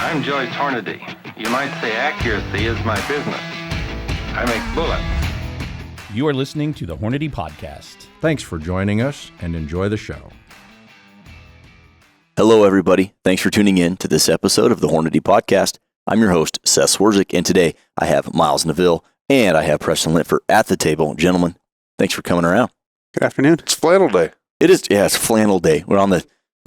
I'm Joyce Hornady. You might say accuracy is my business. I make bullets. You are listening to the Hornady Podcast. Thanks for joining us and enjoy the show. Hello, everybody. Thanks for tuning in to this episode of the Hornady Podcast. I'm your host, Seth, and today I have Miles Neville and I have Preston Lentfer at the table. Gentlemen, thanks for coming around. Good afternoon. It's flannel day. It is, yeah, it's flannel day. We're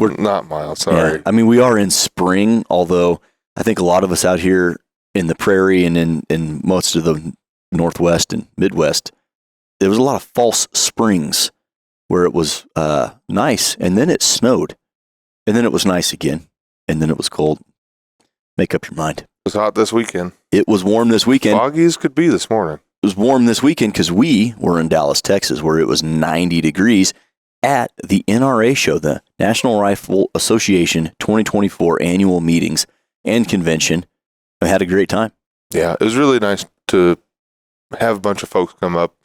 not Miles, sorry. Yeah, I mean, we are in spring, although I think a lot of us out here in the prairie and in most of the Northwest and Midwest, there was a lot of false springs where it was nice, and then it snowed, and then it was nice again, and then it was cold. Make up your mind. It was hot this weekend. It was warm this weekend. Foggy as could be this morning. It was warm this weekend because we were in Dallas, Texas, where it was 90 degrees at the NRA show, the National Rifle Association 2024 annual meetings and convention. I had a great time. Yeah, it was really nice to have a bunch of folks come up,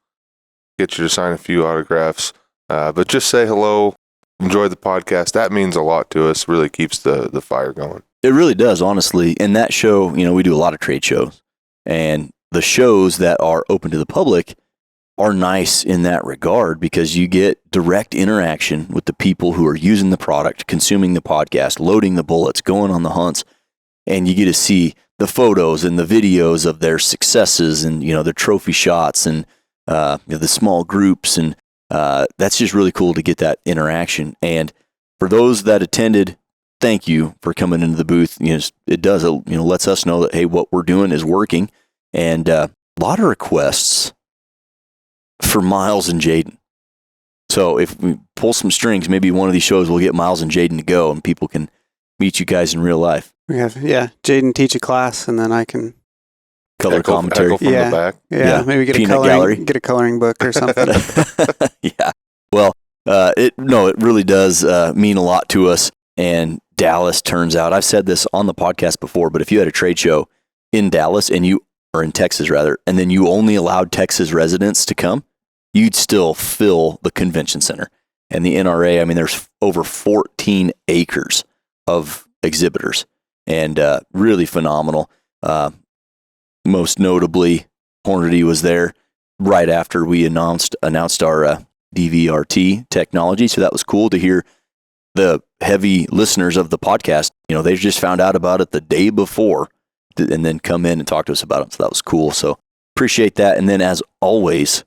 get you to sign a few autographs, but just say hello, enjoy the podcast. That means a lot to us, really keeps the fire going. It really does, honestly. And that show, we do a lot of trade shows, and the shows that are open to the public are nice in that regard because you get direct interaction with the people who are using the product, consuming the podcast, loading the bullets, going on the hunts, and you get to see the photos and the videos of their successes and, their trophy shots and the small groups. And that's just really cool to get that interaction. And for those that attended, thank you for coming into the booth. It does, lets us know that, hey, what we're doing is working. And a lot of requests for Miles and Jaden. So if we pull some strings, maybe one of these shows will get Miles and Jaden to go and people can meet you guys in real life. We have, Jaden teach a class and then I can color commentary from the back. Yeah, maybe get a coloring book or something. Yeah. Well, it really does mean a lot to us. And Dallas turns out, I've said this on the podcast before, but if you had a trade show in Dallas or in Texas rather, and then you only allowed Texas residents to come, you'd still fill the convention center. And the NRA, there's over 14 acres of exhibitors and really phenomenal. Most notably, Hornady was there right after we announced our DVRT technology. So that was cool to hear the heavy listeners of the podcast. They just found out about it the day before and then come in and talk to us about it. So that was cool. So appreciate that. And then as always,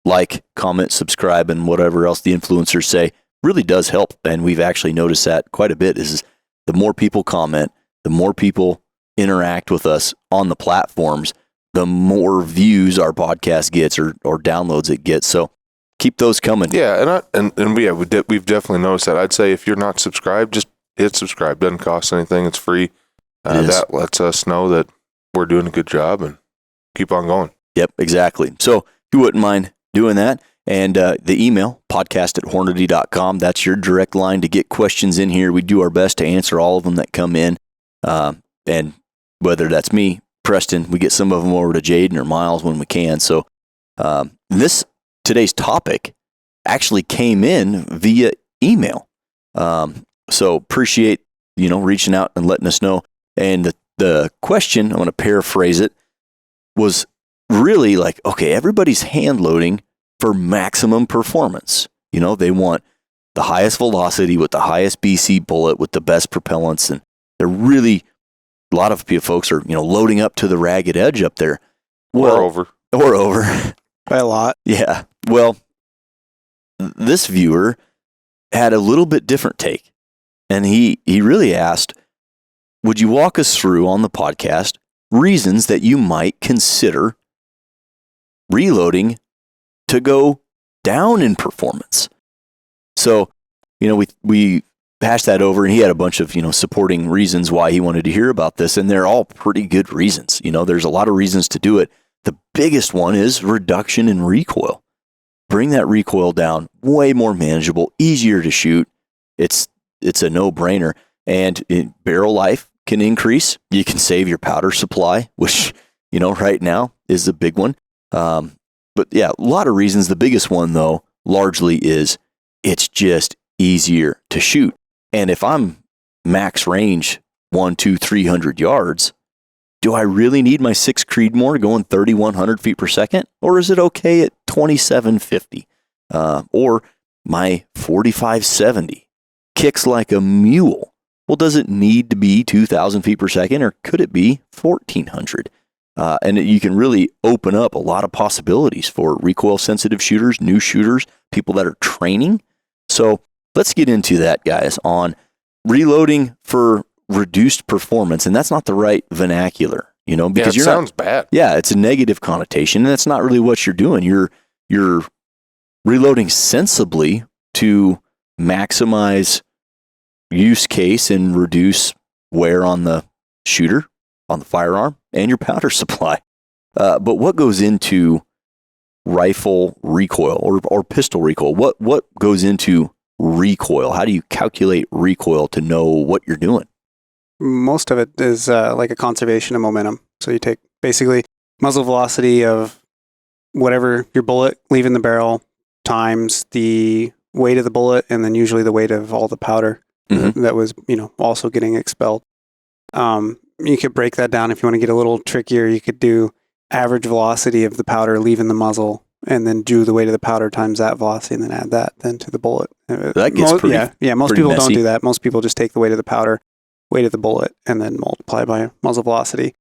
like, comment, subscribe, and whatever else the influencers say really does help. And we've actually noticed that quite a bit is the more people comment, the more people interact with us on the platforms, the more views our podcast gets or downloads it gets. So keep those coming. Yeah. We've definitely noticed that. I'd say if you're not subscribed, just hit subscribe. Doesn't cost anything. It's free. That lets us know that we're doing a good job and keep on going. Yep, exactly. So if you wouldn't mind doing that, and the email, podcast@hornady.com, that's your direct line to get questions in here. We do our best to answer all of them that come in. And whether that's me, Preston, we get some of them over to Jaden or Miles when we can. So today's topic actually came in via email. So appreciate, reaching out and letting us know. And the question, I'm going to paraphrase it, was really like, okay, everybody's hand loading for maximum performance. They want the highest velocity with the highest BC bullet with the best propellants. And they're really, a lot of folks are, loading up to the ragged edge up there. Or over. By a lot. Yeah. Well, this viewer had a little bit different take. And he really asked, would you walk us through on the podcast reasons that you might consider reloading to go down in performance? So, we hashed that over and he had a bunch of, supporting reasons why he wanted to hear about this. And they're all pretty good reasons. There's a lot of reasons to do it. The biggest one is reduction in recoil. Bring that recoil down, way more manageable, easier to shoot. It's a no-brainer. And barrel life can increase. You can save your powder supply, which, right now is a big one. But yeah, a lot of reasons. The biggest one, though, largely is it's just easier to shoot. And if I'm max range 1, 2, 300 yards, do I really need my 6 Creedmoor going 3,100 feet per second? Or is it okay at 2,750? Or my 4570 kicks like a mule. Well, does it need to be 2,000 feet per second, or could it be 1,400? And you can really open up a lot of possibilities for recoil-sensitive shooters, new shooters, people that are training. So let's get into that, guys, on reloading for reduced performance. And that's not the right vernacular, because it sounds bad. Yeah, it's a negative connotation, and that's not really what you're doing. You're reloading sensibly to maximize use case and reduce wear on the shooter, on the firearm, and your powder supply. But what goes into rifle recoil or pistol recoil? What goes into recoil? How do you calculate recoil to know what you're doing? Most of it is like a conservation of momentum. So you take basically muzzle velocity of whatever your bullet leaving the barrel times the weight of the bullet, and then usually the weight of all the powder that was, also getting expelled. You could break that down if you want to get a little trickier. You could do average velocity of the powder leaving the muzzle, and then do the weight of the powder times that velocity, and then add that then to the bullet. That gets most people messy. don't do that. Most people just take the weight of the powder, weight of the bullet, and then multiply by muzzle velocity.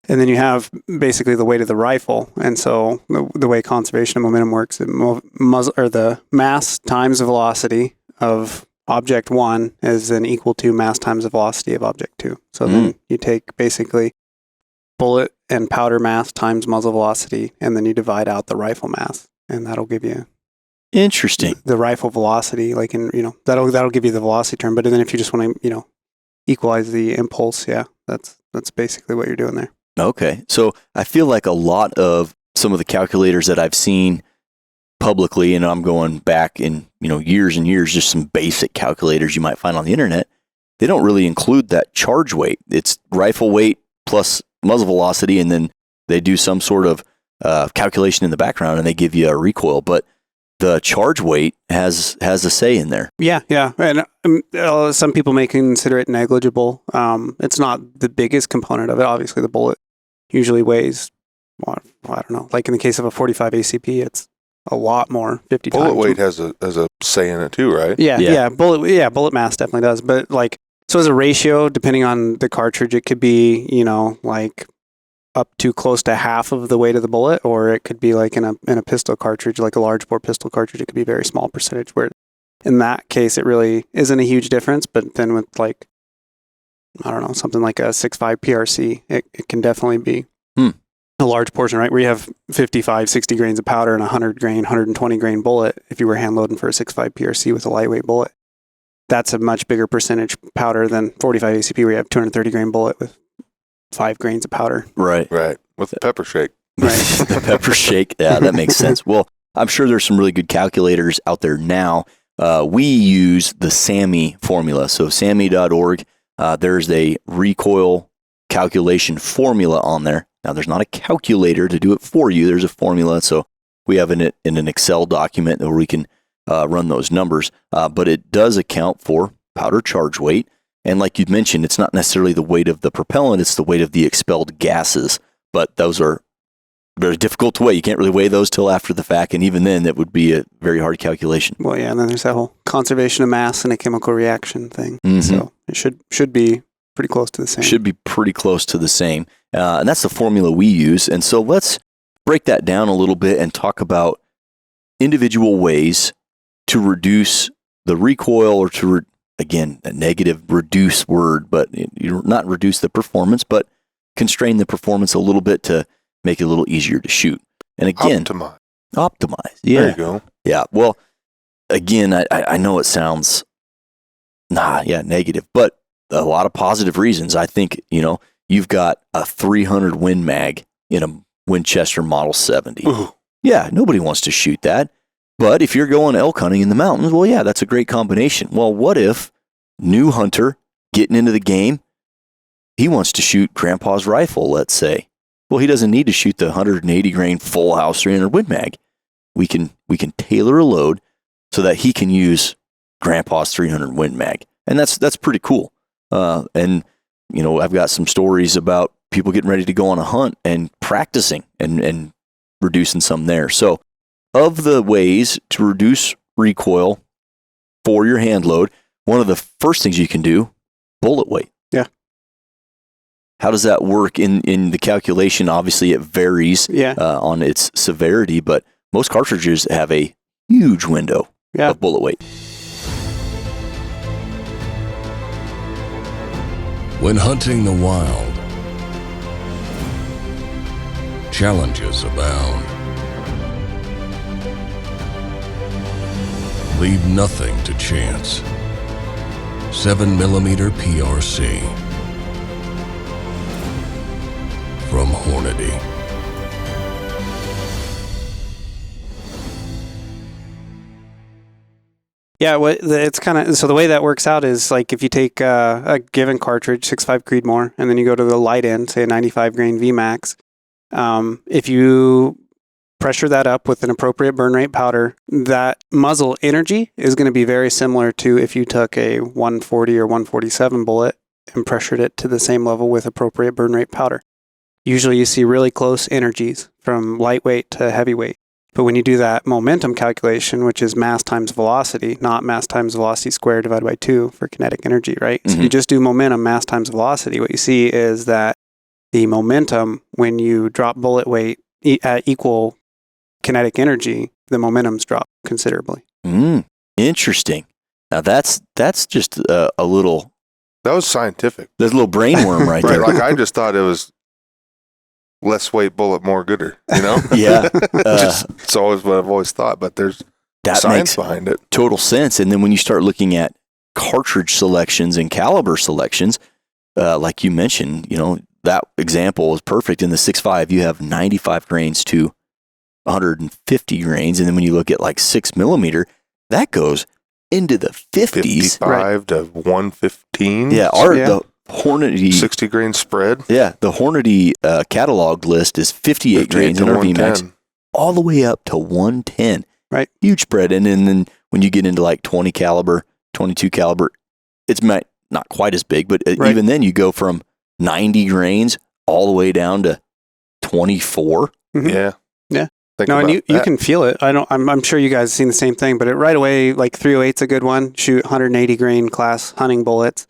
And then you have basically the weight of the rifle. And so the way conservation of momentum works, the mass times the velocity of object 1 is then equal to mass times the velocity of object 2. So then you take basically bullet and powder mass times muzzle velocity, and then you divide out the rifle mass, and that'll give you Interesting. the rifle velocity. Like that'll give you the velocity term. But then if you just want to equalize the impulse, that's basically what you're doing there. Okay. So I feel like a lot of some of the calculators that I've seen publicly, and I'm going back in, years and years, just some basic calculators you might find on the internet, they don't really include that charge weight. It's rifle weight plus muzzle velocity, and then they do some sort of calculation in the background, and they give you a recoil. But the charge weight has a say in there. Yeah. And some people may consider it negligible. It's not the biggest component of it. Obviously, the bullet usually weighs, I don't know, like in the case of a 45 ACP, it's a lot more, 50 times. Bullet weight has a say in it too, right? Yeah. Bullet mass definitely does. But so as a ratio, depending on the cartridge, it could be, like up to close to half of the weight of the bullet, or it could be like in a pistol cartridge, like a large bore pistol cartridge, it could be a very small percentage, where in that case, it really isn't a huge difference. But then with something like a 6.5 PRC, it can definitely be a large portion, right? Where you have 55, 60 grains of powder and 100 grain, 120 grain bullet. If you were hand loading for a 6.5 PRC with a lightweight bullet, that's a much bigger percentage powder than 45 ACP, where you have 230 grain bullet with 5 grains of powder. Right. With the pepper shake. Right. The pepper shake. Yeah, that makes sense. Well, I'm sure there's some really good calculators out there now. We use the SAMI formula. So SAMI.org, there's a recoil calculation formula on there. Now, there's not a calculator to do it for you. There's a formula. So we have it in an Excel document where we can run those numbers. But it does account for powder charge weight. And like you mentioned, it's not necessarily the weight of the propellant, it's the weight of the expelled gases. But those are very difficult to weigh. You can't really weigh those till after the fact. And even then, that would be a very hard calculation. Well, yeah, and then there's that whole conservation of mass and a chemical reaction thing. So it should be pretty close to the same. Should be pretty close to the same. And that's the formula we use. And so let's break that down a little bit and talk about individual ways to reduce the recoil, or to, again, a negative reduce word, but not reduce the performance, but constrain the performance a little bit to make it a little easier to shoot. And again, optimize. Yeah. There you go. Yeah. Well, again, I know it sounds negative, but a lot of positive reasons. I think, you've got a 300 Win Mag in a Winchester Model 70. Ooh. Yeah, nobody wants to shoot that. But if you're going elk hunting in the mountains, well, yeah, that's a great combination. Well, what if new hunter getting into the game, he wants to shoot grandpa's rifle, let's say. Well, he doesn't need to shoot the 180 grain full house 300 Win Mag. We can tailor a load so that he can use grandpa's 300 Win Mag. And that's pretty cool. And I've got some stories about people getting ready to go on a hunt and practicing and reducing some there. So of the ways to reduce recoil for your hand load, one of the first things you can do, bullet weight. Yeah. How does that work in the calculation? Obviously, it varies on its severity, but most cartridges have a huge window of bullet weight. When hunting the wild, challenges abound. Leave nothing to chance. 7mm PRC from Hornady. Yeah, it's kind of, so the way that works out is like if you take a given cartridge, 6.5 Creedmoor, and then you go to the light end, say a 95 grain VMAX, if you pressure that up with an appropriate burn rate powder, that muzzle energy is going to be very similar to if you took a 140 or 147 bullet and pressured it to the same level with appropriate burn rate powder. Usually you see really close energies from lightweight to heavyweight. But when you do that momentum calculation, which is mass times velocity, not mass times velocity squared divided by 2 for kinetic energy, right? So if you just do momentum mass times velocity, what you see is that the momentum, when you drop bullet weight at equal kinetic energy, the momentum's drop considerably. Interesting. Now that's just a little... That was scientific. There's a little brainworm right there. Like I just thought it was less weight bullet, more gooder, Yeah. It's always what I've always thought, but there's science behind it. Total sense. And then when you start looking at cartridge selections and caliber selections, like you mentioned, that example is perfect. In the 6.5, you have 95 grains to 150 grains. And then when you look at like 6mm, that goes into the 50s. 55 to 115. Yeah. The Hornady 60 grain spread. Yeah, the Hornady catalog list is 58 grains in our VMAX, all the way up to 110. Right, huge spread. And then when you get into like 20 caliber, 22 caliber, it's not quite as big, but even then you go from 90 grains all the way down to 24. Yeah. And you can feel it. I'm sure you guys have seen the same thing, but right away, like 308's a good one. Shoot 180 grain class hunting bullets,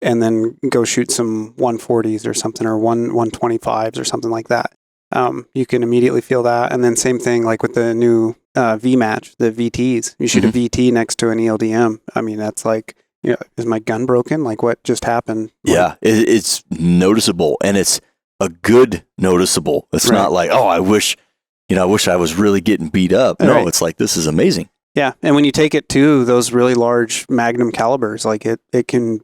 and then go shoot some 140s or something, or 125s or something like that. You can immediately feel that. And then same thing like with the new V-Match, the VTs. You shoot a VT next to an ELDM. I mean, that's like, is my gun broken? Like what just happened? Yeah, it's noticeable, and it's a good noticeable. It's not like, oh, I wish I was really getting beat up. No, it's like, this is amazing. Yeah, and when you take it to those really large magnum calibers, like it can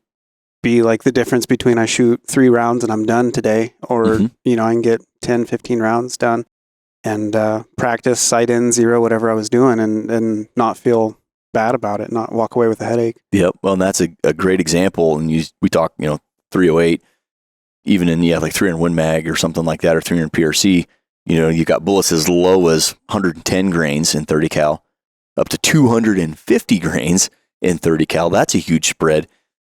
be like the difference between I shoot 3 rounds and I'm done today, or I can get 10, 15 rounds done and practice sight in 0, whatever I was doing, and not feel bad about it, not walk away with a headache. Yep. Well, and that's a great example. And we talk, 308, even in like 300 Win Mag or something like that, or 300 PRC. You got bullets as low as 110 grains in 30 cal, up to 250 grains in 30 cal. That's a huge spread.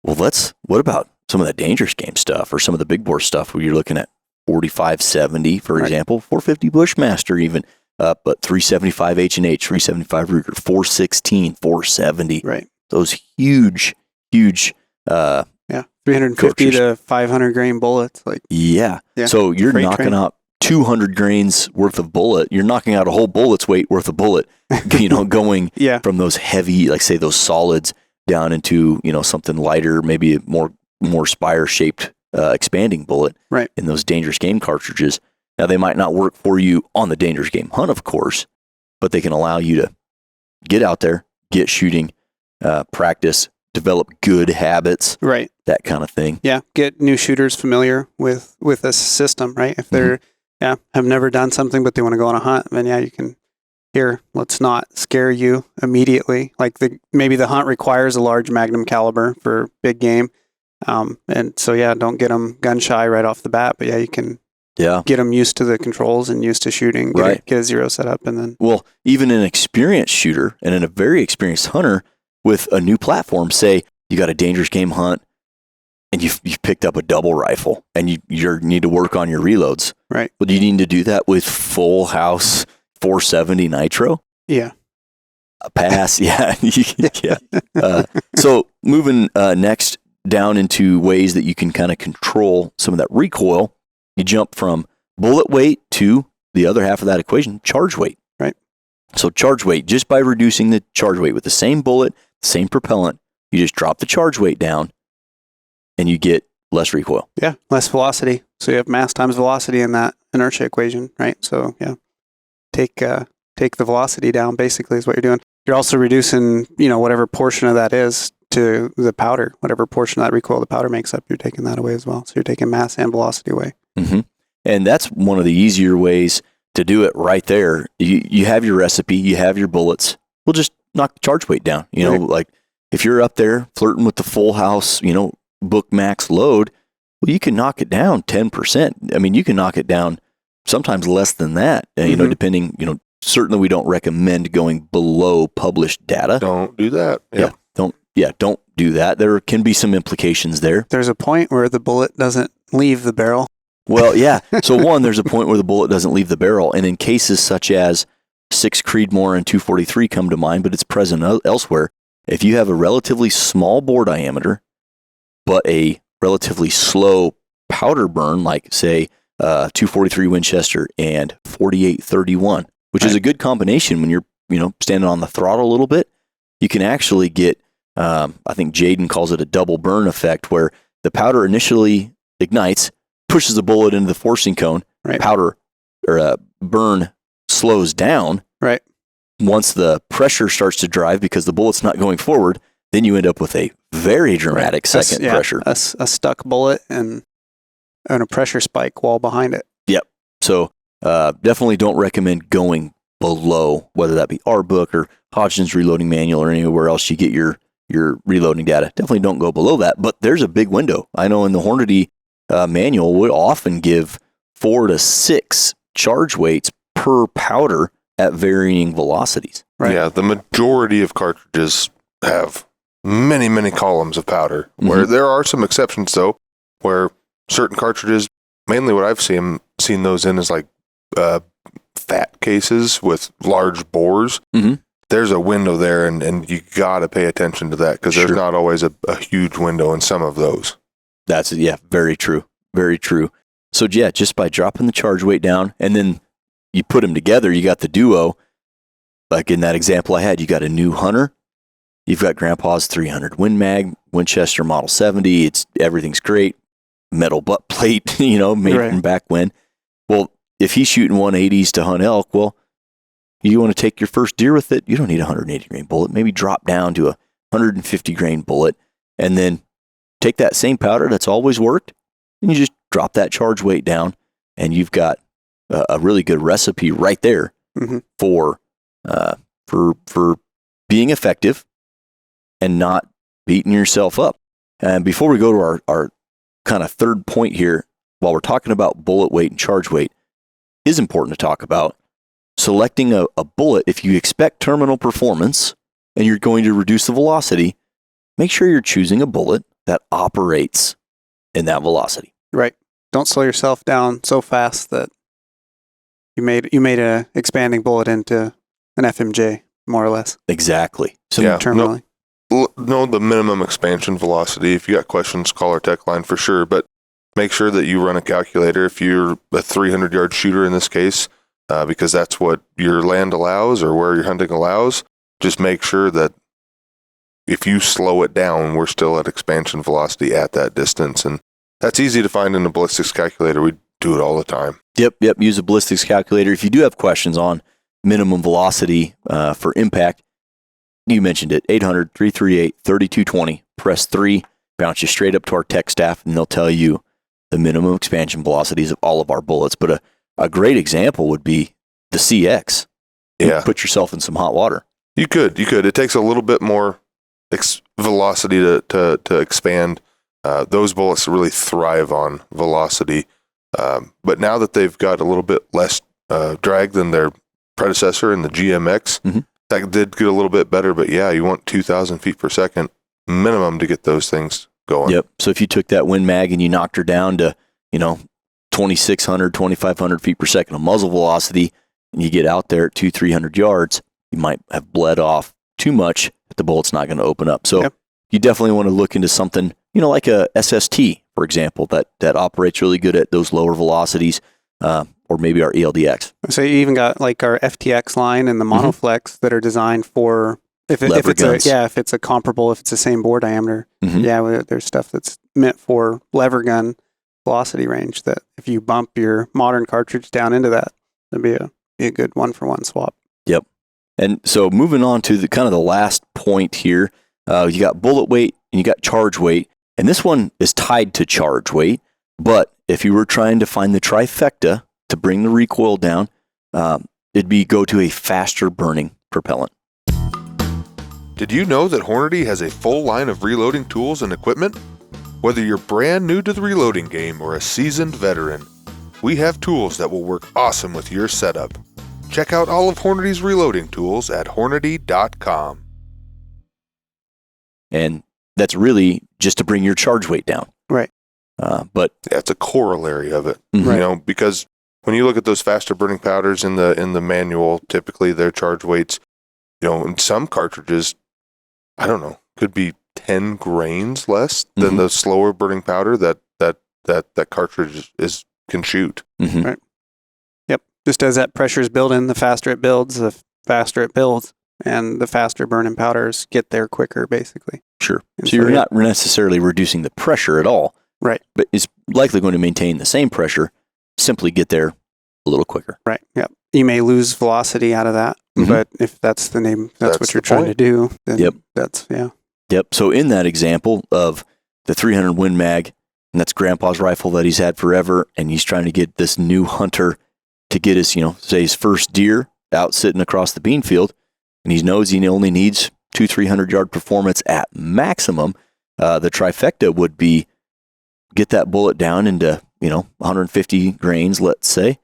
Well, what about some of that dangerous game stuff, or some of the big bore stuff where you're looking at 45-70, for example, 450 Bushmaster even, but 375 H&H, 375 Ruger, 416, 470. Right. Those huge 350 to 500 grain bullets. Yeah. So you're knocking out 200 grains worth of bullet. You're knocking out a whole bullet's weight worth of bullet, going from those heavy, like say those solids down into, something lighter, maybe a more spire shaped expanding bullet in those dangerous game cartridges. Now they might not work for you on the dangerous game hunt, of course, but they can allow you to get out there, get shooting, practice, develop good habits, that kind of thing. Yeah, get new shooters familiar with this system, right? If they're have never done something but they want to go on a hunt, then you can. Here, let's not scare you immediately. Like maybe the hunt requires a large magnum caliber for big game, and so don't get them gun shy right off the bat. But you can get them used to the controls and used to shooting. Get a 0 set up, and then even an experienced shooter and a very experienced hunter with a new platform. Say you got a dangerous game hunt, and you've picked up a double rifle and you need to work on your reloads. Right. Well, do you need to do that with full house 470 nitro? Yeah. A pass. Yeah. Yeah. So moving next down into ways that you can kind of control some of that recoil, you jump from bullet weight to the other half of that equation, charge weight. Right. So charge weight, just by reducing the charge weight with the same bullet, same propellant, you just drop the charge weight down and you get less recoil. Yeah. Less velocity. So you have mass times velocity in that inertia equation, right? So yeah, take the velocity down basically is what you're doing. You're also reducing, whatever portion of that is to the powder, whatever portion of that recoil the powder makes up, you're taking that away as well. So you're taking mass and velocity away. Mm-hmm. And that's one of the easier ways to do it right there. You have your recipe, you have your bullets. We'll just knock the charge weight down. Right. Like if you're up there flirting with the full house, book max load, well, you can knock it down 10%. I mean, you can knock it down sometimes less than that, depending, certainly we don't recommend going below published data. Don't do that. Yeah. Don't do that. There can be some implications there. There's a point where the bullet doesn't leave the barrel. Well, yeah. So one, there's a point where the bullet doesn't leave the barrel. And in cases such as 6 Creedmoor and 243 come to mind, but it's present elsewhere. If you have a relatively small bore diameter, but a relatively slow powder burn, like say 243 Winchester and 4831, which is a good combination when you're, standing on the throttle a little bit, you can actually get, I think Jaden calls it a double burn effect, where the powder initially ignites, pushes the bullet into the forcing cone, right. Powder or burn slows down. Right. Once the pressure starts to drive because the bullet's not going forward, then you end up with a very dramatic second pressure. A stuck bullet and a pressure spike wall behind it. Yep. So definitely don't recommend going below, whether that be our book or Hodgson's reloading manual or anywhere else you get your reloading data. Definitely don't go below that. But there's a big window. I know in the Hornady manual, we often give 4 to 6 charge weights per powder at varying velocities. Right. Yeah, the majority of cartridges have many, many columns of powder, where there are some exceptions, though, where certain cartridges, mainly what I've seen those in is like fat cases with large bores. Mm-hmm. There's a window there, and you got to pay attention to that because there's not always a huge window in some of those. That's, very true. Very true. So, just by dropping the charge weight down and then you put them together, you got the duo. Like in that example I had, you got a new Hunter. You've got Grandpa's 300 Win Mag, Winchester Model 70. Everything's great. Metal butt plate, made from back when. Well, if he's shooting 180s to hunt elk, well, you want to take your first deer with it, you don't need a 180 grain bullet. Maybe drop down to a 150 grain bullet and then take that same powder that's always worked and you just drop that charge weight down and you've got a really good recipe right there for being effective and not beating yourself up. And before we go to our kind of third point here, while we're talking about bullet weight and charge weight, is important to talk about selecting a bullet. If you expect terminal performance and you're going to reduce the velocity, make sure you're choosing a bullet that operates in that velocity. Right. Don't slow yourself down so fast that you made a expanding bullet into an FMJ, more or less. Exactly. So terminally. Know the minimum expansion velocity. If you got questions, call our tech line for sure. But make sure that you run a calculator if you're a 300-yard shooter in this case, because that's what your land allows or where you're hunting allows. Just make sure that if you slow it down, we're still at expansion velocity at that distance. And that's easy to find in a ballistics calculator. We do it all the time. Yep. Use a ballistics calculator. If you do have questions on minimum velocity for impact, you mentioned it, 800-338-3220. Press 3, bounce you straight up to our tech staff, and they'll tell you the minimum expansion velocities of all of our bullets. But a great example would be the CX. Yeah. Put yourself in some hot water. You could. It takes a little bit more velocity to expand. Those bullets really thrive on velocity. But now that they've got a little bit less drag than their predecessor in the GMX, that did get a little bit better. But yeah, you want 2,000 feet per second minimum to get those things going. Yep. So if you took that Win Mag and you knocked her down to, 2,600, 2,500 feet per second of muzzle velocity, and you get out there at 200-300 yards, you might have bled off too much that the bullet's not going to open up. So you definitely want to look into something, like a SST, for example, that operates really good at those lower velocities, or maybe our ELDX. So you even got like our FTX line and the Monoflex that are designed for if it's a comparable, if it's the same bore diameter. There's stuff that's meant for lever gun velocity range that if you bump your modern cartridge down into that, that'd be a good 1-for-1 swap. Yep. And so moving on to the kind of the last point here, you got bullet weight and you got charge weight, and this one is tied to charge weight. But if you were trying to find the trifecta to bring the recoil down, it'd be go to a faster burning propellant. Did you know that Hornady has a full line of reloading tools and equipment? Whether you're brand new to the reloading game or a seasoned veteran, we have tools that will work awesome with your setup. Check out all of Hornady's reloading tools at Hornady.com. And that's really just to bring your charge weight down. Right. But that's a corollary of it. Mhm. Because when you look at those faster burning powders in the manual, typically their charge weights, in some cartridges, I don't know, could be 10 grains less than the slower burning powder that cartridge can shoot. Mm-hmm. Right. Yep. Just as that pressure is building, the faster it builds, the faster it builds, and the faster burning powders get there quicker, basically. Sure. And so you're not necessarily reducing the pressure at all. Right. But it's likely going to maintain the same pressure, simply get there a little quicker. Right. Yep. You may lose velocity out of that, but if that's the name, that's what you're trying to do, then that's. Yep. So in that example of the 300 Win Mag, and that's Grandpa's rifle that he's had forever, and he's trying to get this new hunter to get his, say his first deer out sitting across the bean field, and he knows he only needs 200-300 yard performance at maximum. The trifecta would be get that bullet down into 150 grains, let's say.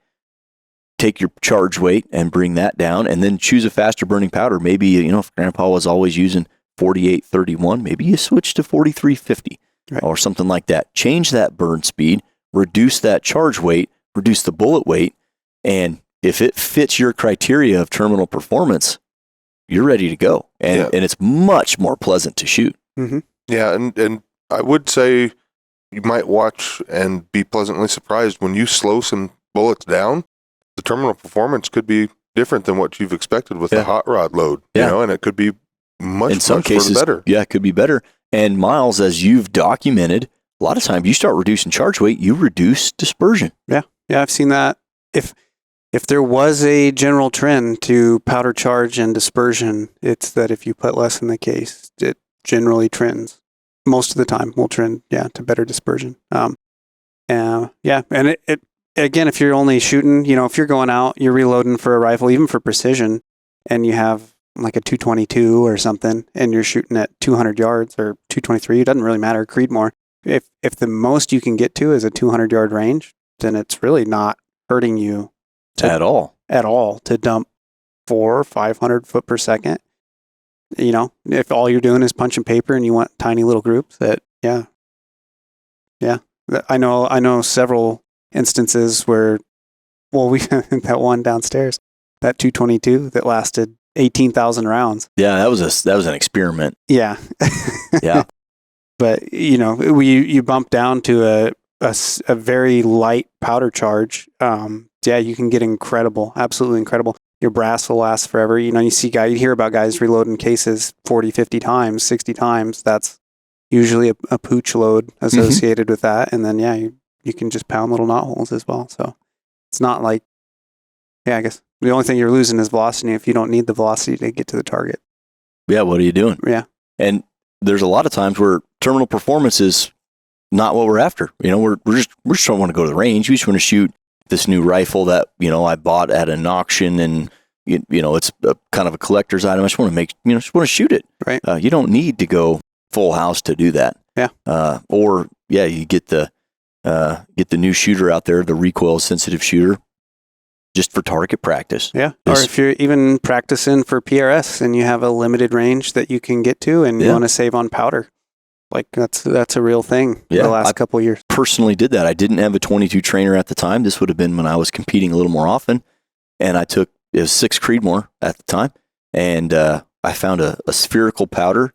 Take your charge weight and bring that down, and then choose a faster burning powder. Maybe if Grandpa was always using 48-31, maybe you switch to 43-50 or something like that. Change that burn speed, reduce that charge weight, reduce the bullet weight, and if it fits your criteria of terminal performance, you're ready to go, and it's much more pleasant to shoot. Mm-hmm. Yeah, and I would say you might watch and be pleasantly surprised when you slow some bullets down. The terminal performance could be different than what you've expected with the hot rod load, and it could be much cases better. Yeah, it could be better. And Miles, as you've documented, a lot of times you start reducing charge weight, you reduce dispersion. Yeah, I've seen that. If there was a general trend to powder charge and dispersion, it's that if you put less in the case, it generally trends. Most of the time will trend, to better dispersion. And it again, if you're only shooting, if you're going out, you're reloading for a rifle, even for precision, and you have like a 222 or something, and you're shooting at 200 yards or 223, it doesn't really matter, Creedmoor. If the most you can get to is a 200 yard range, then it's really not hurting you at all to dump 400 or 500 foot per second. If all you're doing is punching paper and you want tiny little groups, I know several instances where, we that one downstairs, that 222 that lasted 18,000 rounds. Yeah, that was an experiment. Yeah. Yeah. But you bump down to a very light powder charge. You can get incredible, absolutely incredible. Your brass will last forever. You hear about guys reloading cases 40, 50 times, 60 times. That's usually a pooch load associated with that. And then, you can just pound little knot holes as well. So it's not like, I guess the only thing you're losing is velocity if you don't need the velocity to get to the target. Yeah, what are you doing? Yeah. And there's a lot of times where terminal performance is not what we're after. We're just don't want to go to the range. We just want to shoot this new rifle that, I bought at an auction, and it's a kind of a collector's item. I just want to shoot it. Right. You don't need to go full house to do that. Yeah. You get the new shooter out there, the recoil sensitive shooter, just for target practice. Yeah. Or if you're even practicing for PRS and you have a limited range that you can get to and you want to save on powder, Like that's a real thing Yeah, the last I- couple of years. Personally did that. I didn't have a 22 trainer at the time. This would have been when I was competing a little more often. And it was 6 Creedmoor at the time. And I found a spherical powder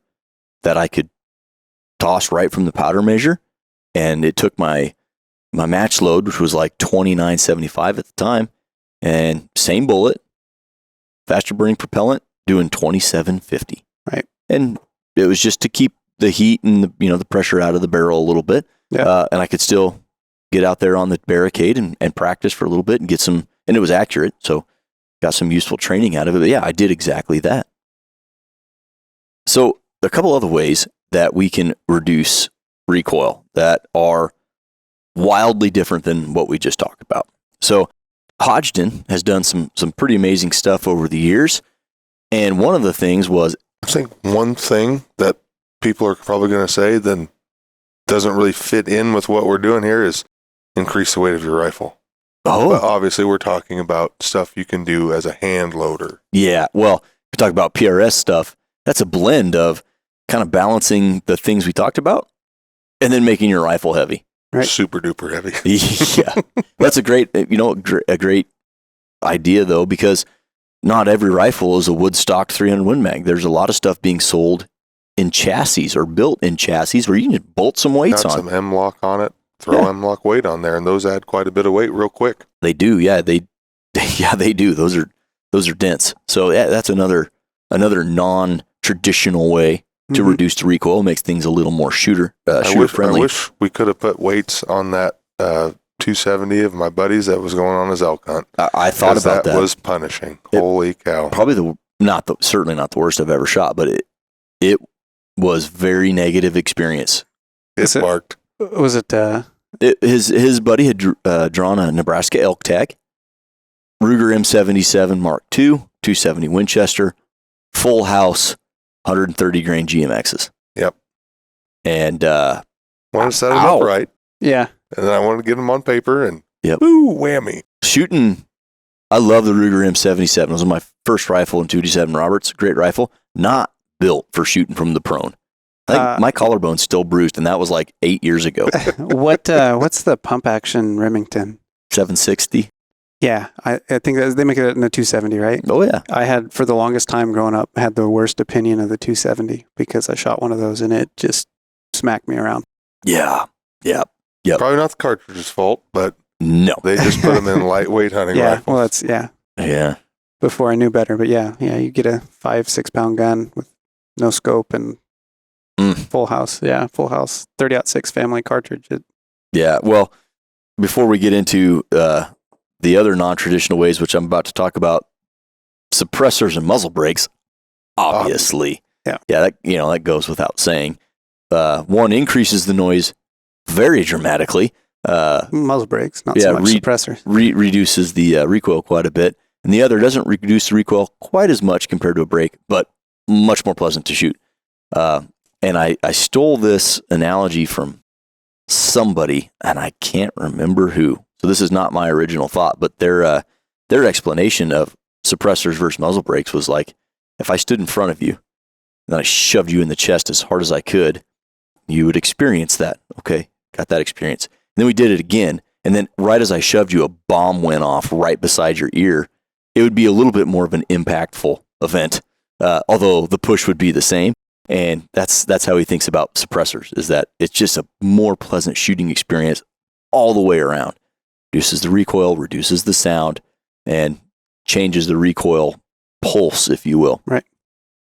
that I could toss right from the powder measure. And it took my match load, which was like 29.75 at the time, and same bullet, faster burning propellant, doing 27.50. Right. And it was just to keep the heat and the pressure out of the barrel a little bit. Yeah. And I could still get out there on the barricade and practice for a little bit and get some, and it was accurate. So got some useful training out of it. But yeah, I did exactly that. So there are a couple other ways that we can reduce recoil that are wildly different than what we just talked about. So Hodgdon has done some pretty amazing stuff over the years. And one of the things was, I think one thing that people are probably going to say then doesn't really fit in with what we're doing here is increase the weight of your rifle. But obviously we're talking about stuff you can do as a hand loader. Yeah, well, we talk about PRS stuff. That's a blend of kind of balancing the things we talked about and then making your rifle heavy. Right. Super duper heavy. Yeah, that's a great idea though, because not every rifle is a Woodstock 300 Win Mag. There's a lot of stuff being sold in chassis or built in chassis where you can just bolt some weights Got on. some M-lock on it. Throw M-lock weight on there, and those add quite a bit of weight real quick. They do, yeah. They do. Those are dense. So yeah, that's another non-traditional way to reduce the recoil. Makes things a little more shooter friendly. I wish we could have put weights on that 270 of my buddies that was going on his elk hunt. I thought about that. That was punishing. Holy cow! Probably certainly not the worst I've ever shot, but it was very negative experience. It barked. Was it? His buddy had drawn a Nebraska elk tag, Ruger M77 Mark II, 270 Winchester, full house, 130 grain GMXs. Yep. And wanted to set them up right. Yeah. And then I wanted to get them on paper and woo, whammy. Shooting, I love the Ruger M77. It was my first rifle in 287 Roberts. Great rifle. Not built for shooting from the prone. I think my collarbone's still bruised, and that was like 8 years ago. What's the pump action Remington? 760. Yeah, I think they make it in a 270, right? Oh yeah. I had, for the longest time growing up, had the worst opinion of the 270 because I shot one of those and it just smacked me around. Yeah. Yep. Probably not the cartridge's fault, but No. they just put them in lightweight hunting Yeah, rifles. well, that's Yeah. before I knew better, but yeah, you get a 5-6 pound gun with no scope and full house, 30-06 family cartridge. Yeah. Well, before we get into the other non-traditional ways, which I'm about to talk about, suppressors and muzzle brakes, obviously. Yeah. Yeah. That goes without saying. One increases the noise very dramatically. Muzzle brakes, not so much suppressors. Reduces the recoil quite a bit, and the other doesn't reduce the recoil quite as much compared to a brake, but much more pleasant to shoot. And I stole this analogy from somebody, and I can't remember who. So this is not my original thought, but their explanation of suppressors versus muzzle brakes was like, if I stood in front of you and I shoved you in the chest as hard as I could, you would experience that. Okay, got that experience. And then we did it again, and then right as I shoved you, a bomb went off right beside your ear. It would be a little bit more of an impactful event, although the push would be the same. And that's how he thinks about suppressors, is that it's just a more pleasant shooting experience all the way around. Reduces the recoil, reduces the sound, and changes the recoil pulse, if you will. Right.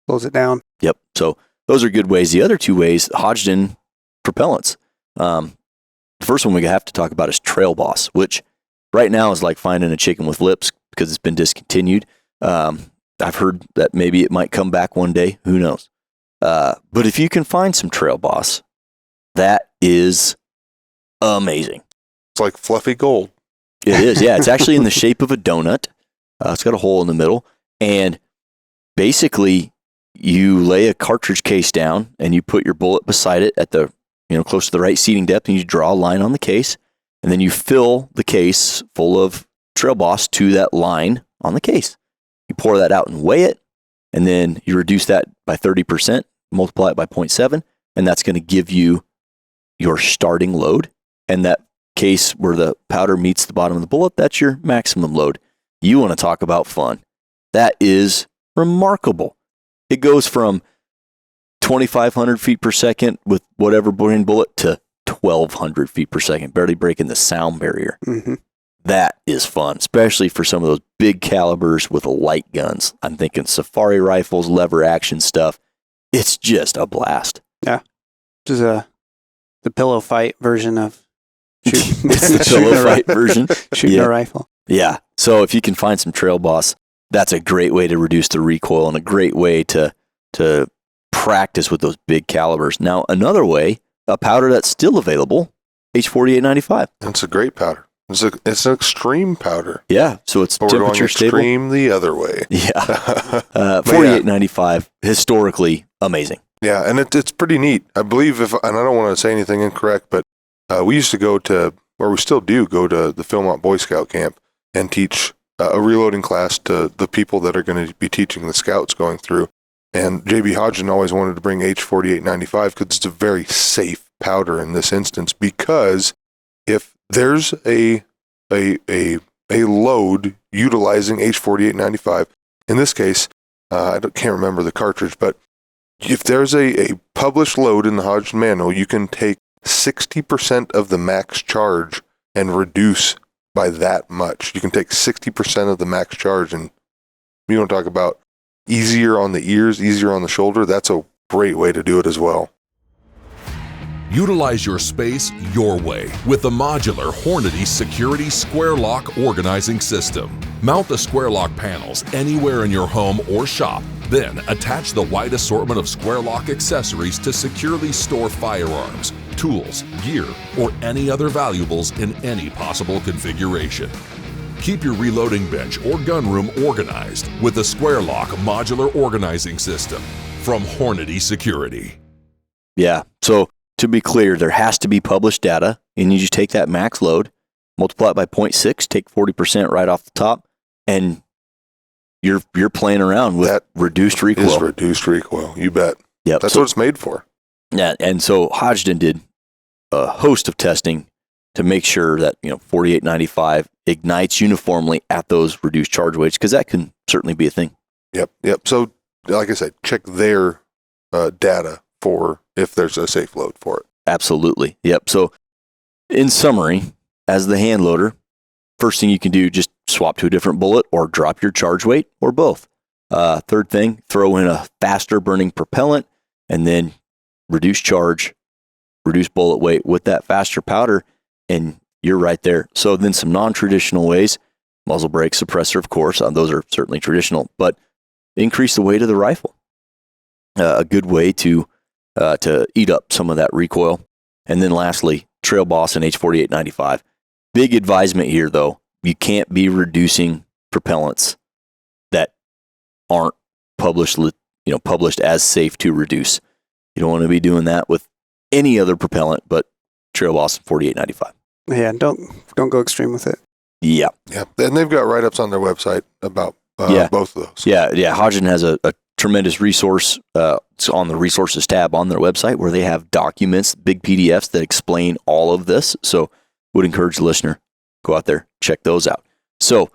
Slows it down. Yep. So those are good ways. The other two ways, Hodgdon propellants. The first one we have to talk about is Trail Boss, which right now is like finding a chicken with lips because it's been discontinued. I've heard that maybe it might come back one day. Who knows? But if you can find some Trail Boss, that is amazing. It's like fluffy gold. It is, yeah. It's actually in the shape of a donut. It's got a hole in the middle. And basically, you lay a cartridge case down and you put your bullet beside it at the, close to the right seating depth, and you draw a line on the case. And then you fill the case full of Trail Boss to that line on the case. You pour that out and weigh it. And then you reduce that by 30%, multiply it by 0.7, and that's going to give you your starting load. And that case where the powder meets the bottom of the bullet, that's your maximum load. You want to talk about fun. That is remarkable. It goes from 2,500 feet per second with whatever bullet to 1,200 feet per second, barely breaking the sound barrier. Mm-hmm. That is fun, especially for some of those big calibers with light guns. I'm thinking safari rifles, lever action stuff. It's just a blast. Yeah. This is the pillow fight version of It's the pillow fight version. Shooting a rifle. Yeah. So if you can find some Trail Boss, that's a great way to reduce the recoil and a great way to practice with those big calibers. Now, another way, a powder that's still available, H4895. It's a great powder. It's an extreme powder. Yeah. So it's But we're going temperature stable. extreme the other way. Yeah. 4895, historically amazing. Yeah, and it's pretty neat. I believe and I don't want to say anything incorrect, but we used to go to, or we still do go to the Philmont Boy Scout camp and teach a reloading class to the people that are going to be teaching the scouts going through. And JB Hodgson always wanted to bring H4895 because it's a very safe powder in this instance, because if there's a load utilizing H4895, in this case, can't remember the cartridge, but if there's a published load in the Hodgson manual, you can take 60% of the max charge and reduce by that much. You can take 60% of the max charge, and you don't talk about easier on the ears, easier on the shoulder. That's a great way to do it as well. Utilize your space your way with the modular Hornady Security Square Lock Organizing System. Mount the Square Lock panels anywhere in your home or shop. Then attach the wide assortment of Square Lock accessories to securely store firearms, tools, gear, or any other valuables in any possible configuration. Keep your reloading bench or gun room organized with the Square Lock Modular Organizing System from Hornady Security. Yeah. So to be clear, there has to be published data, and you just take that max load, multiply it by 0.6, take 40% right off the top, and you're playing around with that reduced recoil. Is reduced recoil, you bet. Yep. That's what it's made for. Yeah, and so Hodgson did a host of testing to make sure that 4895 ignites uniformly at those reduced charge weights, because that can certainly be a thing. Yep. So, like I said, check their data for if there's a safe load for it. Absolutely. Yep. So, in summary, as the hand loader, first thing you can do, just swap to a different bullet or drop your charge weight or both. Third thing, throw in a faster burning propellant and then reduce charge, reduce bullet weight with that faster powder, and you're right there. So then some non-traditional ways, muzzle brake, suppressor, of course, those are certainly traditional, but increase the weight of the rifle. A good way to eat up some of that recoil. And then lastly, Trail Boss and H4895. Big advisement here, though. You can't be reducing propellants that aren't published as safe to reduce. You don't want to be doing that with any other propellant but Trail Boss and 4895. Yeah, don't go extreme with it. Yeah. Yeah, and they've got write-ups on their website about both of those. Yeah. Hodgson has a tremendous resource. It's on the resources tab on their website where they have documents, big PDFs that explain all of this. So would encourage the listener, go out there, check those out. So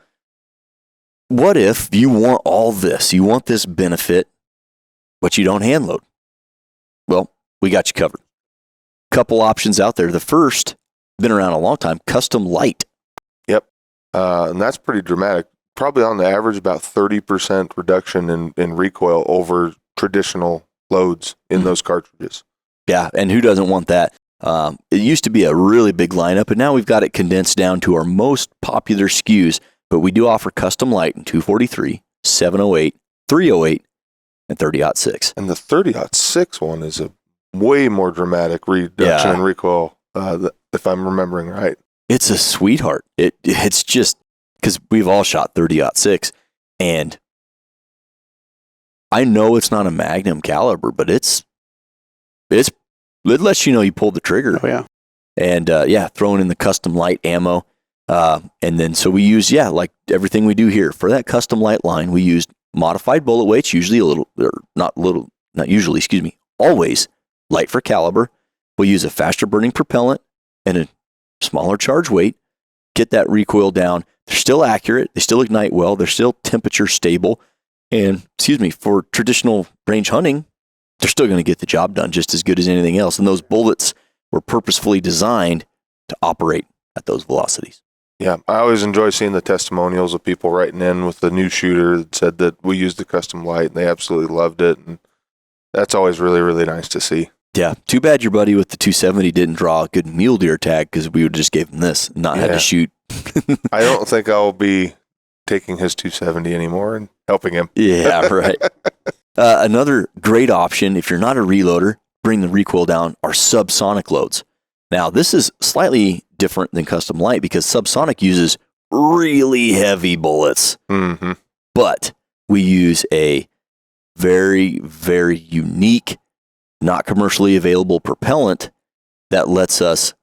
what if you want all this, you want this benefit, but you don't hand load? Well, we got you covered. Couple options out there. The first, been around a long time, Custom Light. Yep. And that's pretty dramatic. Probably on the average about 30% reduction in recoil over traditional loads in those cartridges. Yeah, and who doesn't want that? It used to be a really big lineup, and now we've got it condensed down to our most popular SKUs, but we do offer Custom Light in 243, 708, 308, and 30-06. And the 30-06 one is a way more dramatic reduction in recoil, if I'm remembering right. It's a sweetheart. It's just, because we've all shot 30-06, and I know it's not a Magnum caliber, but it lets you know you pulled the trigger. Oh, yeah. And throwing in the Custom Light ammo. And then so we use, like everything we do here. For that Custom Light line, we used modified bullet weights, always light for caliber. We'll use a faster burning propellant and a smaller charge weight, get that recoil down. They're still accurate. They still ignite well. They're still temperature stable. And, for traditional range hunting, they're still going to get the job done just as good as anything else. And those bullets were purposefully designed to operate at those velocities. Yeah, I always enjoy seeing the testimonials of people writing in with the new shooter that said that we used the custom light and they absolutely loved it. And that's always really, really nice to see. Yeah, too bad your buddy with the 270 didn't draw a good mule deer tag, because we would just gave him this and not had to shoot. I don't think I'll be taking his 270 anymore and helping him. Yeah, right. Another great option, if you're not a reloader, bring the recoil down, are subsonic loads. Now, this is slightly different than custom light because subsonic uses really heavy bullets. Mm-hmm. But we use a very, very unique, not commercially available propellant that lets us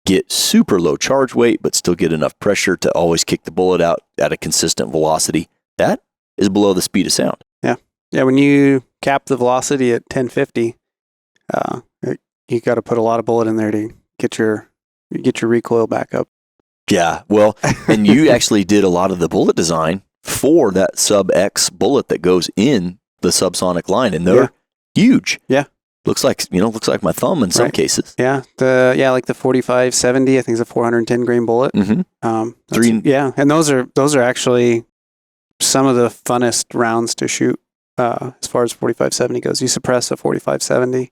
get super low charge weight, but still get enough pressure to always kick the bullet out at a consistent velocity. That is below the speed of sound. Yeah, when you cap the velocity at 1050, you got to put a lot of bullet in there to get your recoil back up. Yeah, well, and you actually did a lot of the bullet design for that sub X bullet that goes in the subsonic line, and they're huge. Yeah. Looks like my thumb in some cases. Yeah, like the 4570, I think it's a 410 grain bullet. Mm-hmm. And those are actually some of the funnest rounds to shoot as far as 4570 goes. You suppress a 4570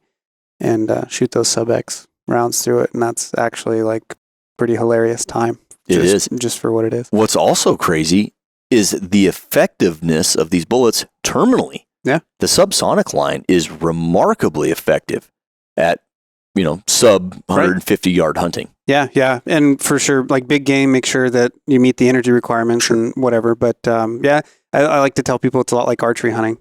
and shoot those sub X rounds through it, and that's actually like pretty hilarious time. It is just for what it is. What's also crazy is the effectiveness of these bullets terminally. Yeah. The subsonic line is remarkably effective at, sub 150 yard hunting. Yeah. And for sure, like big game, make sure that you meet the energy requirements and whatever. But I like to tell people it's a lot like archery hunting,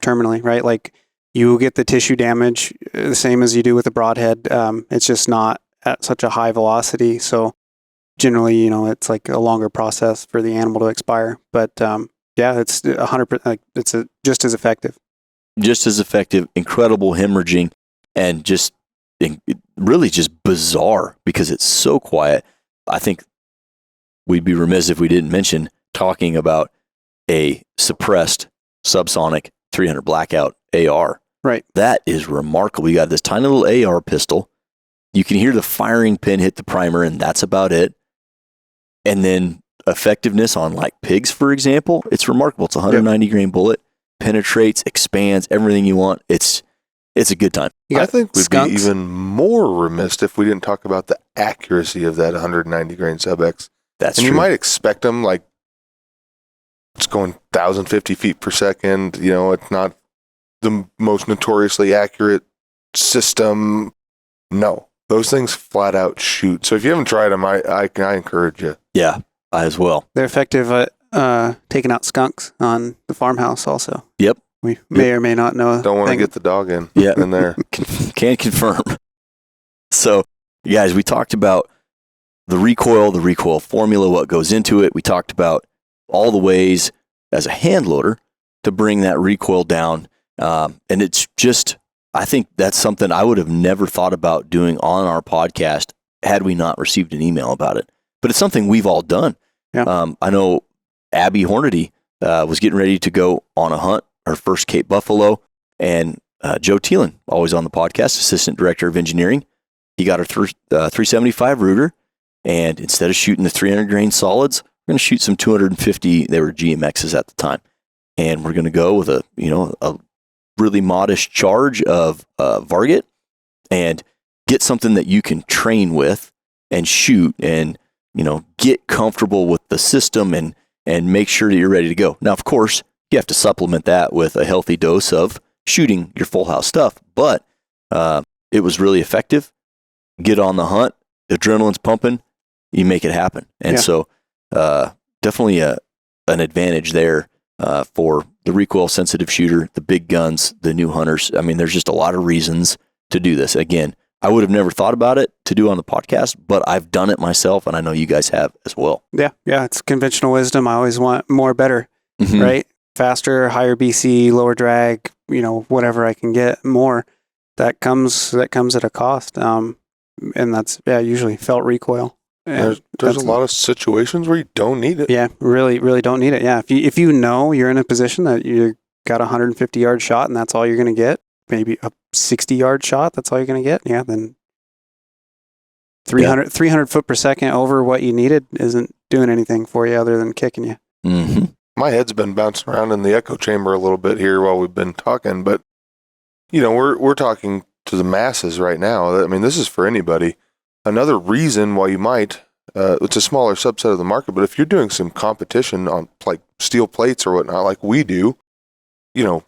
terminally, right? Like you get the tissue damage the same as you do with a broadhead. It's just not at such a high velocity. So generally, it's like a longer process for the animal to expire. But it's 100%. Like it's just as effective. Just as effective, incredible hemorrhaging, and just really just bizarre because it's so quiet. I think we'd be remiss if we didn't mention talking about a suppressed subsonic 300 blackout AR. Right. That is remarkable. You got this tiny little AR pistol. You can hear the firing pin hit the primer, and that's about it. And then effectiveness on like pigs, for example, it's remarkable. It's a 190 grain bullet, penetrates, expands, everything you want. It's a good time. I think we'd be even more remiss if we didn't talk about the accuracy of that 190 grain sub X. That's and true. You might expect them like it's going 1,050 feet per second. It's not the most notoriously accurate system. No, those things flat out shoot. So if you haven't tried them, I encourage you. Yeah, I as well. They're effective at taking out skunks on the farmhouse also. Yep. We may or may not know. Don't want to get the dog in there. Can confirm. So, guys, we talked about the recoil formula, what goes into it. We talked about all the ways as a hand loader to bring that recoil down. And it's just, I think that's something I would have never thought about doing on our podcast had we not received an email about it. But it's something we've all done. Yeah. I know Abby Hornady was getting ready to go on a hunt, her first Cape Buffalo, and Joe Thielen, always on the podcast, Assistant Director of Engineering. He got her 375 Ruger, and instead of shooting the 300 grain solids, we're going to shoot some 250. They were GMXs at the time, and we're going to go with a really modest charge of Varget and get something that you can train with and shoot and get comfortable with the system and make sure that you're ready to go. Now, of course, you have to supplement that with a healthy dose of shooting your full house stuff, but it was really effective. Get on the hunt, the adrenaline's pumping, you make it happen. And so definitely an advantage there for the recoil sensitive shooter, the big guns, the new hunters. I mean, there's just a lot of reasons to do this. Again, I would have never thought about it to do on the podcast, but I've done it myself, and I know you guys have as well. Yeah, it's conventional wisdom. I always want more, better, Mm-hmm. right? Faster, higher BC, lower drag, whatever I can get more. that comes at a cost. And that's usually felt recoil. There's a lot of situations where you don't need it. Yeah, really, really don't need it. Yeah, if you know you're in a position that you got a 150-yard shot and that's all you're going to get, maybe a 60-yard shot, that's all you're going to get. Yeah, then 300 foot per second over what you needed isn't doing anything for you other than kicking you. Mm-hmm. My head's been bouncing around in the echo chamber a little bit here while we've been talking, but we're talking to the masses right now. I mean, this is for anybody. Another reason why you might, it's a smaller subset of the market, but if you're doing some competition on like steel plates or whatnot, like we do,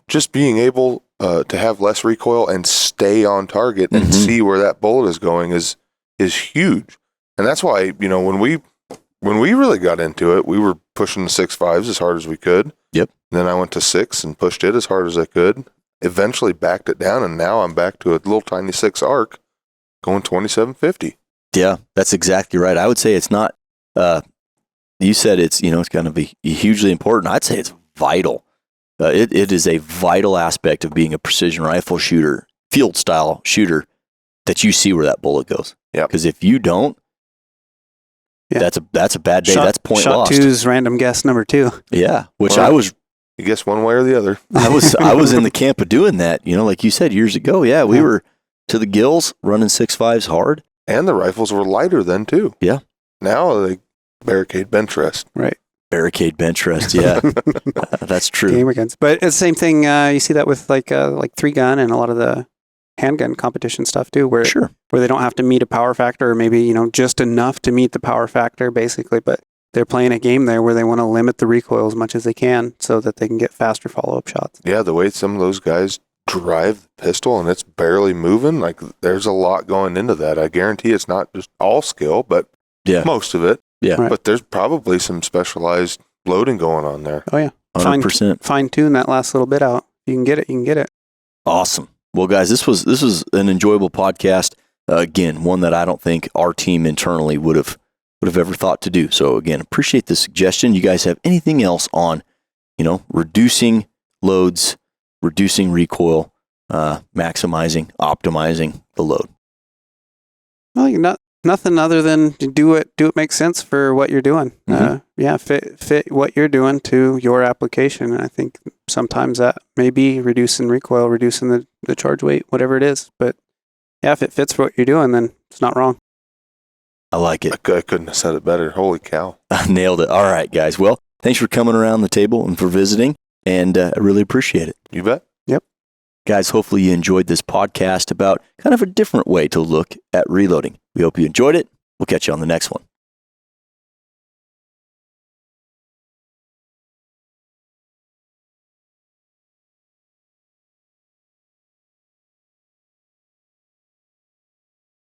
just being able to have less recoil and stay on target and see where that bullet is going is huge. And that's why, when we really got into it, we were pushing the 6.5s as hard as we could. Yep. And then I went to 6 and pushed it as hard as I could. Eventually backed it down, and now I'm back to a little tiny 6 arc going 2750. Yeah, that's exactly right. I would say it's not, you said it's going to be hugely important. I'd say it's vital. It is a vital aspect of being a precision rifle shooter, field style shooter, that you see where that bullet goes. Yeah. Because if you don't, that's a bad day. That's point shot lost. Shot 2's random guess number 2. Yeah, which Well, I was. You guess one way or the other. I was in the camp of doing that. Like you said years ago. Yeah, we were to the gills running 6.5s hard. And the rifles were lighter then too. Yeah. Now they barricade bench rest. Right. Barricade bench rest. Yeah, that's true. Gamer guns, but it's the same thing. You see that with like 3-gun and a lot of the handgun competition stuff too, where they don't have to meet a power factor, or maybe just enough to meet the power factor, basically. But they're playing a game there where they want to limit the recoil as much as they can so that they can get faster follow-up shots. Yeah, the way some of those guys drive the pistol and it's barely moving, like there's a lot going into that. I guarantee it's not just all skill, but most of it. Yeah. Right. But there's probably some specialized loading going on there. Oh yeah. 100%. Fine tune that last little bit out. You can get it. Awesome. Well, guys, this was an enjoyable podcast. Again, one that I don't think our team internally would have ever thought to do. So again, appreciate the suggestion. You guys have anything else on, reducing loads, reducing recoil, maximizing, optimizing the load? Well, nothing other than do it makes sense for what you're doing. Fit what you're doing to your application. And I think sometimes that may be reducing recoil, reducing the charge weight, whatever it is. But yeah, if it fits what you're doing, then it's not wrong. I like it. I couldn't have said it better. Holy cow. I nailed it. All right, guys. Well, thanks for coming around the table and for visiting. And I really appreciate it. You bet. Yep. Guys, hopefully you enjoyed this podcast about kind of a different way to look at reloading. We hope you enjoyed it. We'll catch you on the next one.